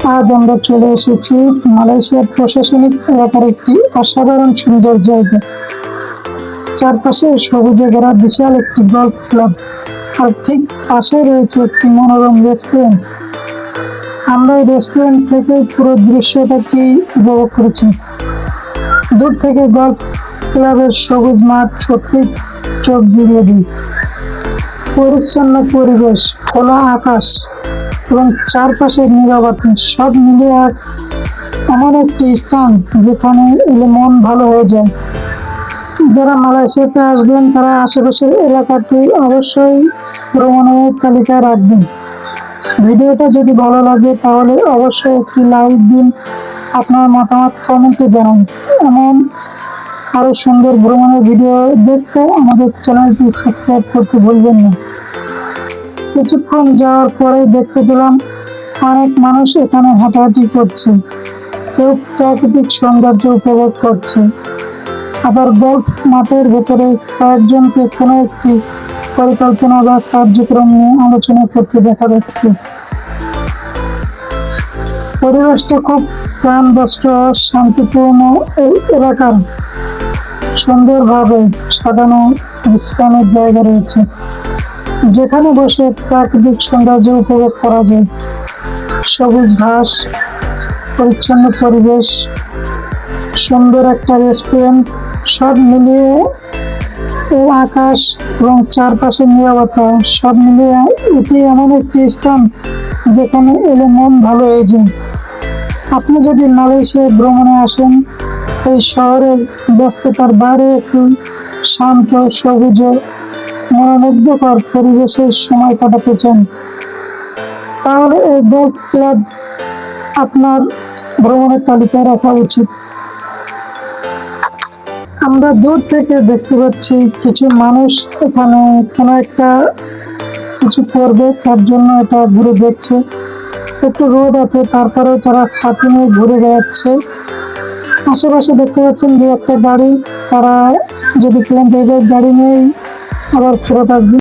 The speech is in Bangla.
আজ আমরা চলে এসেছি মালয়েশিয়ার প্রশাসনিক এলাকার একটি অসাধারণ সুন্দর জায়গা। চারপাশে সবুজে ঘেরা বিশাল একটি গল্ফ ক্লাব, আর ঠিক পাশে রয়েছে একটি মনোরম রেস্টুরেন্ট। আমরা এই রেস্টুরেন্ট থেকে পুরো দৃশ্যটাকে উপভোগ করেছি। দূর থেকে গল্ফ ক্লাবের সবুজ মাঠ সত্যি চোখ জুড়িয়ে দিই। পরিচ্ছন্ন পরিবেশ, খোলা আকাশ এবং চারপাশের নীরবতা সব মিলিয়ে এমন একটি স্থান যেখানে এলে মন ভালো হয়ে যায়। যারা মালয়েশিয়াতে আসবেন তারা আশেপাশের এলাকাটি অবশ্যই ভ্রমণের তালিকায় রাখবেন। ভিডিওটা যদি ভালো লাগে তাহলে অবশ্যই একটি লাইক দিন, আপনার মতামত কমেন্টে জানান। এমন আরো সুন্দর ভ্রমণের ভিডিও দেখতে আমাদের চ্যানেলটি সাবস্ক্রাইব করতে ভুলবেন না। কিছুক্ষণ যাওয়ার পরে দেখতে পেলাম অনেক মানুষ এখানে হাঁটাহাঁটি করছে, কেউ প্রাকৃতিক সৌন্দর্য উপভোগ করছে, আবার গল্ফ মাঠের ভেতরে কয়েকজনকে কোনো একটি পরিকল্পনা বা কার্যক্রম নিয়ে আলোচনা করতে দেখা যাচ্ছে। পরিবেশটা খুব প্রাণবন্ত ও শান্তিপূর্ণ। এই এলাকার সুন্দরভাবে সাজানো বিশ্রামের জায়গা রয়েছে, যেখানে বসে প্রাকৃতিক সৌন্দর্য উপভোগ করা যায়। সবুজ ঘাস, পরিচ্ছন্ন পরিবেশ, সুন্দর একটা রেস্টুরেন্ট, সব মিলিয়ে এই আকাশ এবং চারপাশের নীরবতা সব মিলিয়ে এটি এমন একটি স্থান যেখানে এলে মন ভালো হয়ে যায়। আপনি যদি মালয়েশিয়ায় ভ্রমণে আসেন, এই শহরের ব্যস্ততার বাইরে একটু শান্ত, সবুজ, মনোমুগ্ধকর পরিবেশের সময় কাটাতে চান, তাহলে এই গল্ফ ক্লাব আপনার ভ্রমণের তালিকায় রাখা উচিত। আমরা দূর থেকে দেখতে পাচ্ছি কিছু মানুষ এখানে কোনো একটা কিছু করবে, তার জন্য এটা ঘুরে দেখছে। একটু রোদ আছে, তারপরেও তারা ছাতি নিয়ে ঘুরে বেড়াচ্ছে। আশেপাশে দেখতে পাচ্ছেন দু একটা গাড়ি, তারা যদি ক্লান্ত হয়ে যায় গাড়ি নিয়েই আবার ফেরত আসবে।